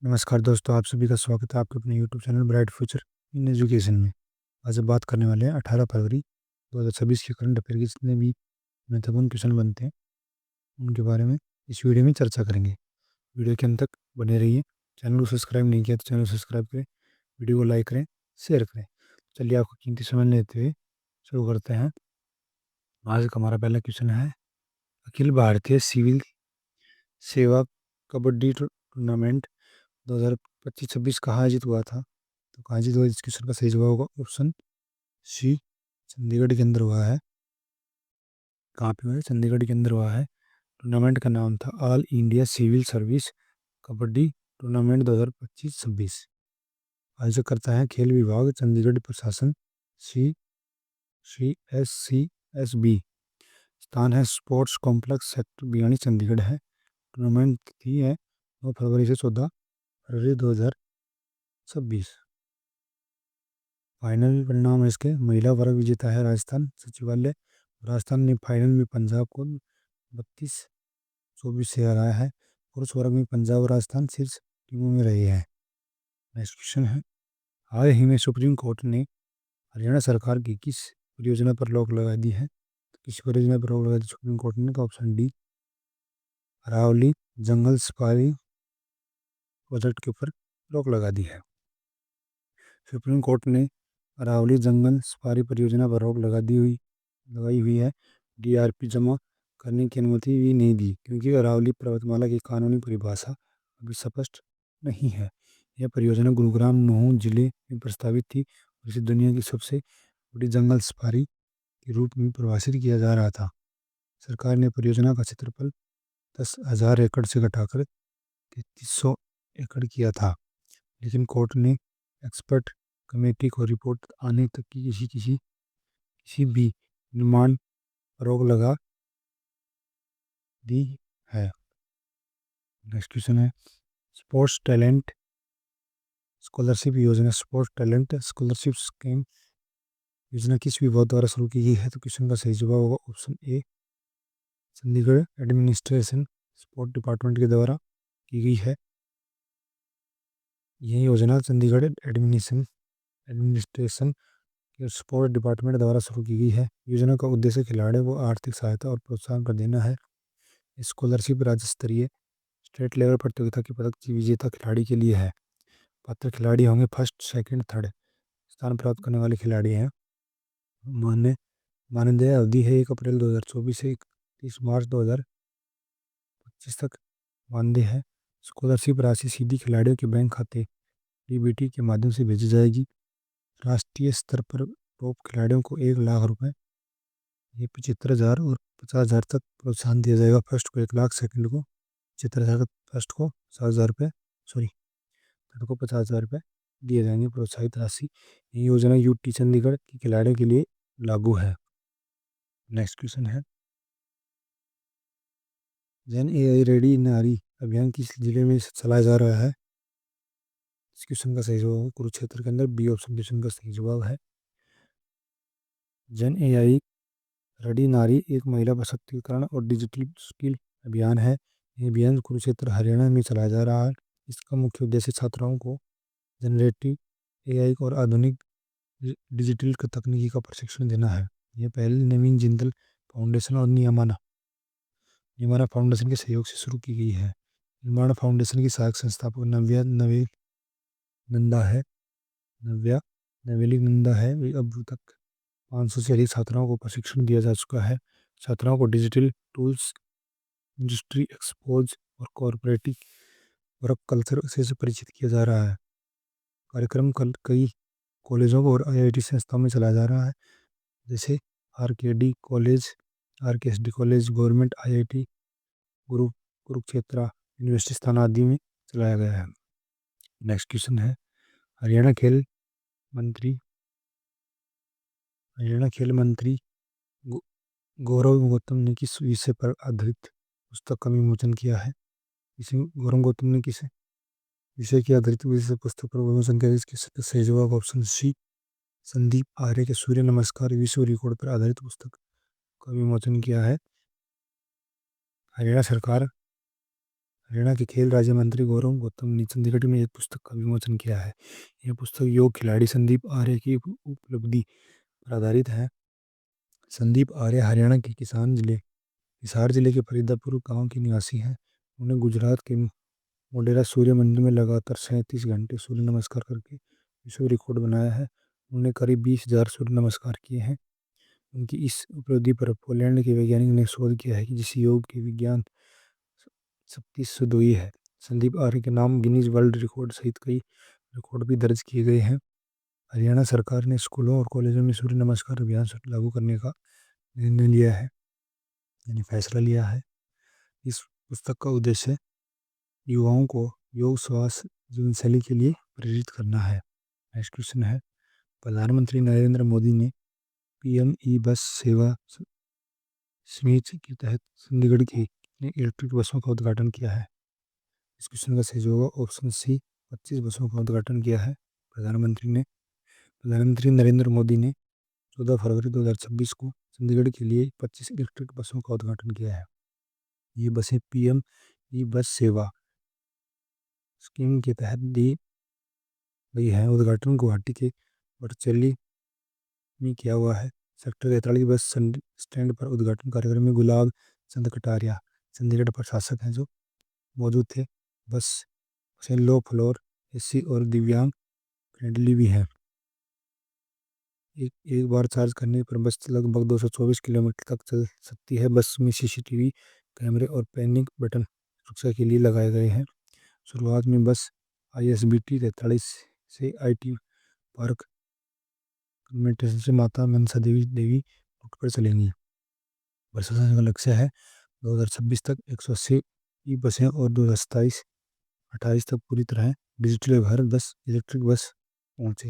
नमस्कार दोस्तों, आप सभी का स्वागत है आपके अपने YouTube channel bright future in education में। आज हम बात करने वाले हैं 18 फरवरी 2026 के करंट अफेयर के जितने भी महत्वपूर्ण क्वेश्चन बनते हैं उनके बारे में इस वीडियो में चर्चा करेंगे। वीडियो के अंत तक बने रहिए। चैनल को सब्सक्राइब नहीं किया तो चैनल को सब्सक्राइब करें, वीडियो को लाइक करें, शेयर करें। चलिए आपको कीमती समय लेते हुए शुरू करते हैं। आज का हमारा पहला क्वेश्चन है, अखिल भारतीय सिविल सेवा कबड्डी टूर्नामेंट 2025-26 कहाँ आयोजित हुआ था? तो कहाँ आयोजित हुआ, इस क्वेश्चन का सही जवाब होगा ऑप्शन सी, चंडीगढ़ के अंदर हुआ है। कहाँ पे हुआ है? चंडीगढ़ के अंदर हुआ है। टूर्नामेंट का नाम था all India civil service kabaddi tournament 2025-26। आयोजक करता है खेल विभाग, चंडीगढ़ प्रशासन, सी CSCSB। स्थान है sports complex sector Biyani, Chandigarh है। टूर्नामेंट तिथि है 9 फरवरी से 14 फरवरी 2026। फाइनल परिणाम है इसके, महिला वर्ग विजेता है राजस्थान सचिवालय। राजस्थान ने फाइनल में पंजाब को 32-24 से हराया है। पुरुष वर्ग में पंजाब और राजस्थान शीर्ष टीमों में रहे हैं। नेक्स्ट क्वेश्चन है, हाल ही में सुप्रीम कोर्ट ने हरियाणा सरकार की किस परियोजना पर रोक लगा दी है? तो किस परियोजना पर रोक लगा दी सुप्रीम कोर्ट ने? तो ऑप्शन डी, अरावली जंगल सफारी प्रोजेक्ट के ऊपर रोक लगा दी है। सुप्रीम कोर्ट ने अरावली जंगल सफारी परियोजना पर रोक लगाई हुई है। DRP जमा करने की अनुमति भी नहीं दी क्योंकि अरावली पर्वतमाला की कानूनी परिभाषा अभी स्पष्ट नहीं है। यह परियोजना गुरुग्राम नूह जिले में प्रस्तावित थी और इसे दुनिया की सबसे बड़ी जंगल सफारी के रूप में परिभाषित किया जा रहा था। सरकार ने परियोजना का क्षेत्रफल 10,000 एकड़ से घटाकर 3,300 एकड़ किया था, लेकिन कोर्ट ने एक्सपर्ट कमेटी को रिपोर्ट आने तक की किसी भी निर्माण पर रोक लगा दी है। नेक्स्ट क्वेश्चन है, स्पोर्ट्स टैलेंट स्कॉलरशिप योजना, स्पोर्ट्स टैलेंट स्कॉलरशिप स्कीम योजना किस विभाग द्वारा शुरू की गई है? तो क्वेश्चन का सही जवाब होगा option A, Chandigarh administration sport department के द्वारा की गई है। यह योजना चंडीगढ़ एडमिनिस्ट्रेशन के स्पोर्ट डिपार्टमेंट द्वारा शुरू की गई है। योजना का उद्देश्य खिलाड़ियों को आर्थिक सहायता और प्रोत्साहन कर देना है। स्कॉलरशिप राज्य स्तरीय स्टेट लेवल प्रतियोगिता के पदक विजेता खिलाड़ी के लिए है। पात्र खिलाड़ी होंगे फर्स्ट, सेकंड, थर्ड स्थान प्राप्त करने वाले खिलाड़ी हैं। मानदेय अवधि है 1 अप्रैल 2024 से 31 मार्च 2025 तक मानदेय है। स्कॉलरशिप राशि सीधी खिलाड़ियों के बैंक खाते DBT के माध्यम से भेजी जाएगी। राष्ट्रीय स्तर पर टॉप खिलाड़ियों को 1 लाख रुपए, ये 75,000 और 50,000 तक प्रोत्साहन दिया जाएगा। फर्स्ट को 1 लाख, सेकंड को 75,000, फर्स्ट को 60,000 रुपये, सॉरी थर्ड को 50,000 रुपये दिए जाएंगे प्रोत्साहित राशि। ये योजना UT चंडीगढ़ के खिलाड़ियों के लिए लागू है। नेक्स्ट क्वेश्चन है, जन AI रेडी नारी अभियान किस जिले में चलाया जा रहा है? इस क्वेश्चन का सही जवाब कुरुक्षेत्र के अंदर, बी ऑप्शन क्वेश्चन का सही जवाब है। जन AI रेडी नारी एक महिला सशक्तिकरण और डिजिटल स्किल अभियान है। ये अभियान कुरुक्षेत्र हरियाणा में चलाया जा रहा है। इसका मुख्य उद्देश्य छात्राओं को जनरेटिव AI और आधुनिक डिजिटल तकनीकी का प्रशिक्षण देना है। यह पहले नवीन जिंदल फाउंडेशन और नियमाना फाउंडेशन के सहयोग से शुरू की गई है। नियमाना फाउंडेशन की सहायक संस्थापक नव्या नवेली नंदा है। अब तक 500 से अधिक छात्राओं को प्रशिक्षण दिया जा चुका है। छात्राओं को डिजिटल टूल्स, इंडस्ट्री एक्सपोज और कॉरपोरेटिव वर्क कल्चर से परिचित किया जा रहा है। कार्यक्रम कई कॉलेजों और IIT संस्थाओं में चलाया जा रहा है, जैसे RKSD college, government IIT Kurukshetra university स्थान आदि में चलाया गया है। नेक्स्ट क्वेश्चन है, हरियाणा खेल मंत्री गौरव गौतम ने किस विषय पर आधारित पुस्तक का विमोचन किया है? इसी गौरव गौतम ने किस विषय के आधारित विषय पुस्तक पर विमोचन किया? इसके सही जवाब ऑप्शन सी, संदीप आर्य के सूर्य नमस्कार विश्व रिकॉर्ड पर आधारित पुस्तक का विमोचन किया है। हरियाणा सरकार हरियाणा के खेल राज्य मंत्री गौरव गौतम ने चंडीगढ़ में एक पुस्तक का विमोचन किया है। यह पुस्तक योग खिलाड़ी संदीप आर्य की उपलब्धि पर आधारित है। संदीप आर्य हरियाणा के हिसार जिले के फरीदापुर गांव के निवासी हैं। उन्होंने गुजरात के मोढेरा सूर्य मंदिर में लगातार 37 घंटे सूर्य नमस्कार करके विश्व रिकॉर्ड बनाया है। उन्होंने करीब 20,000 सूर्य नमस्कार किए हैं। उनकी इस उपलब्धि पर पोलैंड के वैज्ञानिक ने शोध किया है कि जिस योग के विज्ञान शक्ति सुदोई है। संदीप आर्य के नाम गिनीज वर्ल्ड रिकॉर्ड सहित कई रिकॉर्ड भी दर्ज किए गए हैं। हरियाणा सरकार ने स्कूलों और कॉलेजों में सूर्य नमस्कार अभियान लागू करने का निर्णय लिया है, यानी फैसला लिया है। इस पुस्तक का उद्देश्य युवाओं को योग श्वास जीवन शैली के लिए प्रेरित करना है। नेक्स्ट क्वेश्चन है, प्रधानमंत्री नरेंद्र मोदी ने पीएम ई बस सेवा स्मीच के तहत चंडीगढ़ की इलेक्ट्रिक बसों का उद्घाटन किया है। इस क्वेश्चन का सही जवाब ऑप्शन सी 25 बसों का उद्घाटन किया है। प्रधानमंत्री नरेंद्र मोदी ने 14 फरवरी 2026 को चंडीगढ़ के लिए 25 इलेक्ट्रिक बसों का उद्घाटन किया है। ये बसें पीएम ई बस सेवा स्कीम के तहत दी गई है। उद्घाटन गुवाहाटी के बड़चली में किया हुआ है। सेक्टर 43 बस स्टैंड पर उद्घाटन कार्यक्रम में गुलाब चंद कटारिया चंडीगढ़ प्रशासक हैं जो मौजूद थे। बस से लो फ्लोर एसी और दिव्यांग फ्रेंडली भी है। एक बार चार्ज करने पर बस लगभग 224 किलोमीटर तक चल सकती है। बस में सीसीटीवी कैमरे और पैनिक बटन सुरक्षा के लिए लगाए गए हैं। शुरुआत में बस ISBT 43 से IT पार्क कन्वेंशन से माता मनसा देवी रूट पर चलेंगी। प्रशासन का लक्ष्य है 2026 तक 180 ई बसें और 2027-28 तक पूरी तरह डिजिटल हर 10 इलेक्ट्रिक बस पहुंचे।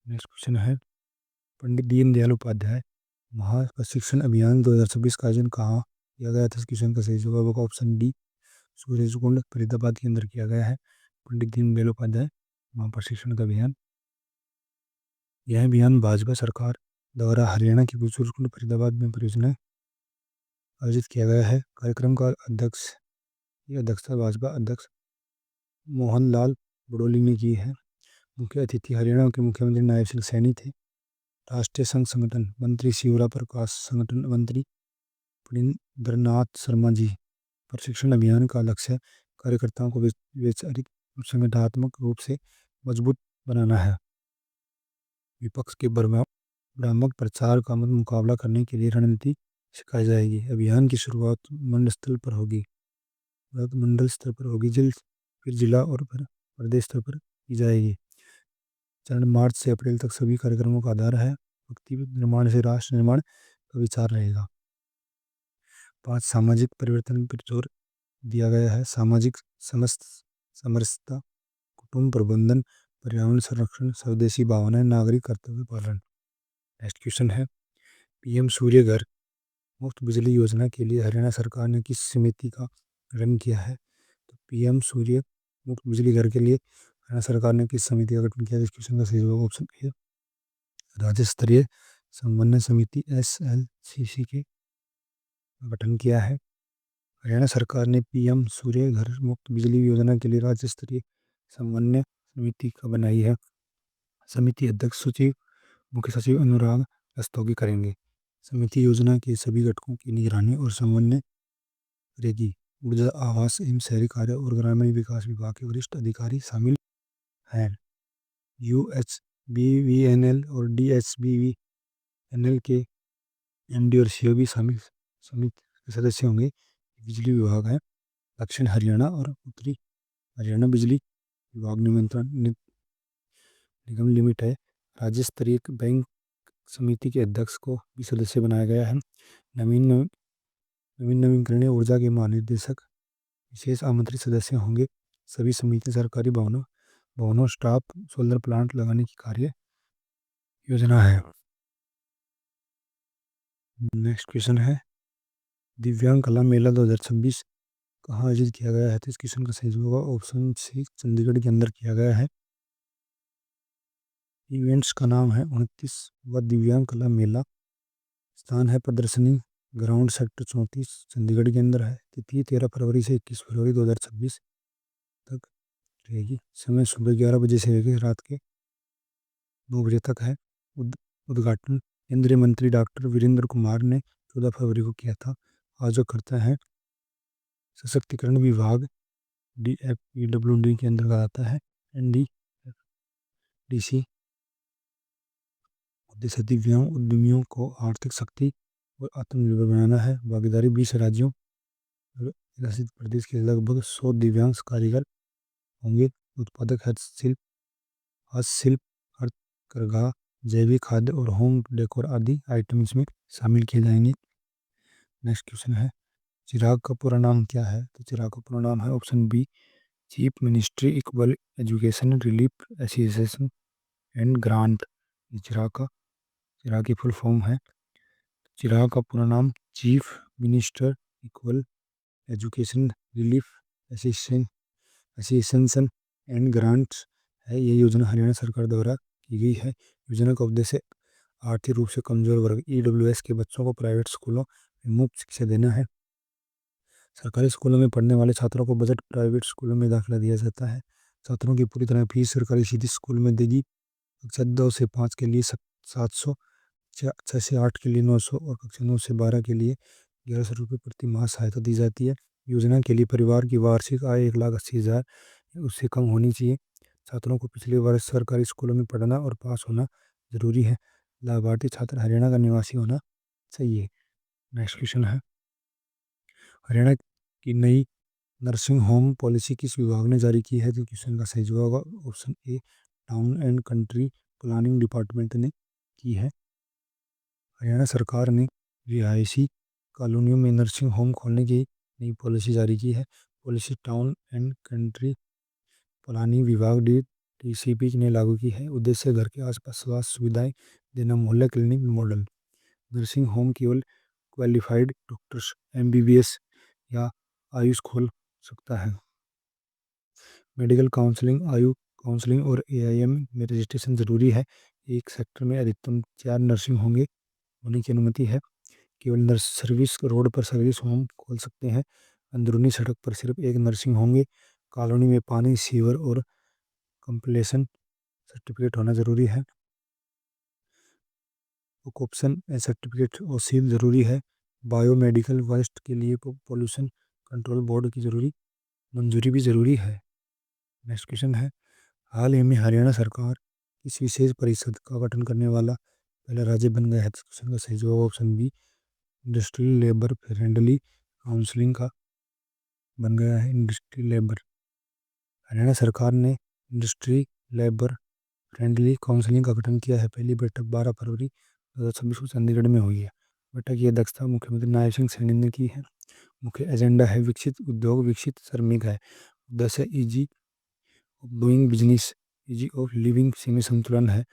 नेक्स्ट क्वेश्चन है, पंडित दीनदयाल उपाध्याय महाप्रशिक्षण अभियान 2026 का आयोजन कहाँ किया गया था? इस क्वेश्चन का सही जवाब होगा ऑप्शन डी, सूरजकुंड फरीदाबाद के अंदर किया गया है। पंडित दीनदयाल उपाध्याय महाप्रशिक्षण का अभियान, यह अभियान भाजपा सरकार द्वारा हरियाणा के सूरजकुंड फरीदाबाद में परियोजना आयोजित किया गया है। कार्यक्रम का अध्यक्षता भाजपा अध्यक्ष मोहन लाल बड़ोली ने की है। मुख्य अतिथि हरियाणा के मुख्यमंत्री नायब सिंह सैनी थे। राष्ट्रीय संघ संगठन मंत्री शिवरा प्रकाश, संगठन मंत्री फणींद्रनाथ शर्मा जी। प्रशिक्षण अभियान का लक्ष्य कार्यकर्ताओं को वैचारिक और संगठनात्मक रूप से मजबूत बनाना है। विपक्ष के भ्रामक प्रचार का मुकाबला करने के लिए रणनीति सिखाई जाएगी। अभियान की शुरुआत मंडल स्तर पर होगी, फिर जिला और फिर प्रदेश स्तर पर की जाएगी। चरण मार्च से अप्रैल तक सभी कार्यक्रमों का आधार है व्यक्ति निर्माण से राष्ट्र निर्माण का विचार रहेगा। 5 सामाजिक परिवर्तन पर जोर दिया गया है। सामाजिक समरसता, कुटुंब प्रबंधन, पर्यावरण संरक्षण, स्वदेशी भावनाएं, नागरिक कर्तव्य पालन। नेक्स्ट क्वेश्चन है, पीएम सूर्य घर मुफ्त बिजली योजना के लिए हरियाणा सरकार ने किस समिति का गठन किया है? तो पीएम सूर्य मुफ्त बिजली घर के लिए हरियाणा सरकार ने किस समिति का गठन किया? इस क्वेश्चन का सही जवाब ऑप्शन ए, राज्य स्तरीय समन्वय समिति SLCC के गठन किया है। हरियाणा सरकार ने पीएम सूर्य घर मुफ्त बिजली योजना के लिए राज्य स्तरीय समन्वय समिति का बनाई है। समिति अध्यक्ष सचिव मुख्य सचिव अनुराग रस्तोगी करेंगे। समिति योजना के सभी घटकों की निगरानी और समन्वय करेगी। ऊर्जा, आवास एवं शहरी कार्य और ग्रामीण विकास विभाग के वरिष्ठ अधिकारी शामिल हैं। UHBVNL और DHBVNL के MD और CEO भी समिति के सदस्य होंगे। बिजली विभाग है दक्षिण हरियाणा और उत्तरी हरियाणा बिजली विभाग नियंत्रण निगम लिमिटेड है। राज्य स्तरीय बैंक समिति के अध्यक्ष को भी सदस्य बनाया गया है। नवीकरणीय ऊर्जा के महानिदेशक विशेष आमंत्रित सदस्य होंगे। सभी समिति सरकारी भवनों स्टाफ सोलर प्लांट लगाने की कार्य योजना है। नेक्स्ट क्वेश्चन है, दिव्यांग कला मेला 2026 कहाँ आयोजित किया गया है? तो इस क्वेश्चन का सही जवाब ऑप्शन सी, चंडीगढ़ के अंदर किया गया है। इवेंट्स का नाम है 29वां दिव्यांग कला मेला। स्थान है प्रदर्शनी ग्राउंड सेक्टर 34 चंडीगढ़ के अंदर है। तिथि 13 फरवरी से 21 फरवरी 2026 तक रहेगी। समय सुबह 11 बजे से लेकर रात के 9 बजे तक है। उद्घाटन केंद्रीय मंत्री डॉक्टर वीरेंद्र कुमार ने 14 फरवरी को किया था। आज जो करता है सशक्तिकरण विभाग DFPWD के अंतर्गत आता है। NDDC उद्देश्य दिव्यांग उद्यमियों को आर्थिक शक्ति और आत्मनिर्भर बनाना है। भागीदारी 20 राज्यों और शासित प्रदेश के लगभग 100 दिव्यांग कारीगर होंगे। उत्पादक हस्तशिल्प, हथकरघा, जैविक खाद्य और होम डेकोर आदि आइटम इसमें शामिल किए जाएंगे। नेक्स्ट क्वेश्चन है, चिराग का पूरा नाम क्या है? तो चिराग का पूरा नाम है option B, chief ministry equal education relief association and grant. Chirag की फुल फॉर्म है। चिराग का पूरा नाम chief minister equal education relief association and grants है। ये योजना हरियाणा सरकार द्वारा की गई है। योजना का उद्देश्य आर्थिक रूप से कमजोर वर्ग EWS के बच्चों को प्राइवेट स्कूलों में मुफ्त शिक्षा देना है। सरकारी स्कूलों में पढ़ने वाले छात्रों को बजट प्राइवेट स्कूलों में दाखिला दिया जाता है। छात्रों की पूरी तरह फीस सरकारी सीधी स्कूल में देगी। कक्षा 2 से 5 के लिए 700, 6 से 8 के लिए 900 और कक्षा 9 से 12 के लिए 1100 रुपये प्रति माह सहायता दी जाती है। योजना के लिए परिवार की वार्षिक आय 1,80,000 उससे कम होनी चाहिए। छात्रों को पिछले वर्ष सरकारी स्कूलों में पढ़ना और पास होना जरूरी है। लाभार्थी छात्र हरियाणा का निवासी होना चाहिए। नेक्स्ट क्वेश्चन है, हरियाणा की नई नर्सिंग होम पॉलिसी किस विभाग ने जारी की है? तो क्वेश्चन का सही जवाब होगा option A, town and country planning department ने की है। हरियाणा सरकार ने रिहायशी कॉलोनियों में नर्सिंग होम खोलने की नई पॉलिसी जारी की है। Policy town and country planning विभाग DTCP ने लागू की है। उद्देश्य घर के आसपास स्वास्थ्य सुविधाएं देना, मोहल्ला क्लिनिक मॉडल। नर्सिंग होम केवल क्वालिफाइड डॉक्टर्स MBBS या आयुष खोल सकता है। मेडिकल काउंसलिंग, आयु काउंसलिंग और AIM में रजिस्ट्रेशन जरूरी है। एक सेक्टर में अधिकतम 4 नर्सिंग होने की अनुमति है। केवल नर्स सर्विस रोड पर सर्विस होम खोल सकते हैं। अंदरूनी सड़क पर सिर्फ एक नर्सिंग होंगे। कॉलोनी में पानी, सीवर और कंप्लेशन सर्टिफिकेट होना जरूरी है। ऑक्यूपेशन सर्टिफिकेट और सील जरूरी है। बायोमेडिकल वेस्ट के लिए पोल्यूशन कंट्रोल बोर्ड की मंजूरी भी जरूरी है। नेक्स्ट क्वेश्चन है, हाल ही में हरियाणा सरकार इस विशेष परिषद का गठन करने वाला पहला राज्य बन गया है। क्वेश्चन का सही जवाब option B, industrial labour friendly counselling का बन गया है। इंडस्ट्री लेबर, हरियाणा सरकार ने इंडस्ट्री लेबर फ्रेंडली काउंसलिंग का गठन किया है। पहली बैठक 12 फरवरी 2026 को चंडीगढ़ में हुई है। बैठक की अध्यक्षता मुख्यमंत्री नायब सिंह सैनी ने की है। मुख्य एजेंडा है विकसित उद्योग, विकसित श्रमिक है। उद्देश्य easy of doing business, easy of living सीमित संतुलन है।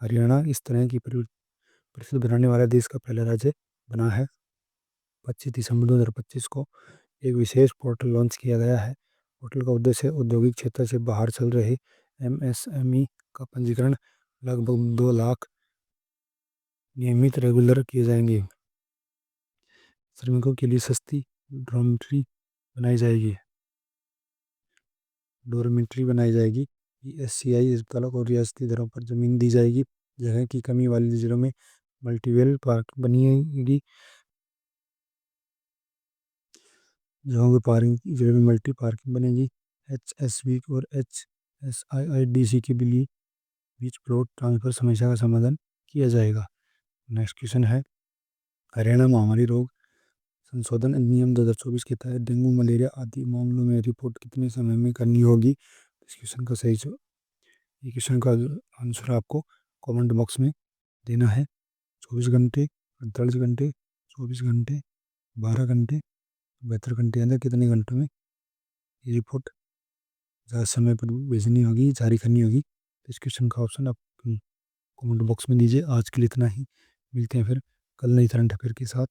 हरियाणा इस तरह की परिषद बनाने वाला देश का पहला राज्य बना है। 25 दिसंबर 2025 को एक विशेष पोर्टल लॉन्च किया गया है। पोर्टल का उद्देश्य औद्योगिक क्षेत्र से बाहर चल रहे MSME का पंजीकरण, लगभग 2 लाख नियमित रेगुलर किए जाएंगे। श्रमिकों के लिए सस्ती डॉर्मेट्री बनाई जाएगी। SCI अस्पतालों को रियायती दरों पर जमीन दी जाएगी। जगह की कमी वाली जिलों में मल्टीवेल पार्क बनेगी। जगहों पर पार्किंग जिलों में मल्टी पार्किंग बनेगी। HSV और HSIIDC के बीच प्लॉट ट्रांसफर समस्या का समाधान किया जाएगा। नेक्स्ट क्वेश्चन है, हरियाणा महामारी रोग संशोधन अधिनियम 2024 के तहत डेंगू, मलेरिया आदि मामलों में रिपोर्ट कितने समय में करनी होगी? इस क्वेश्चन का सही जवाब, ये क्वेश्चन का आंसर आपको कमेंट बॉक्स में देना है। 24 घंटे, 48 घंटे, 24 घंटे, 12 घंटे, 72 घंटे के अंदर कितने घंटों में ये रिपोर्ट ज़्यादा समय पर भेजनी होगी, जारी करनी होगी? तो इस क्वेश्चन का ऑप्शन आप कमेंट बॉक्स में दीजिए। आज के लिए इतना ही, मिलते हैं फिर कल नई करंट अफेयर के साथ।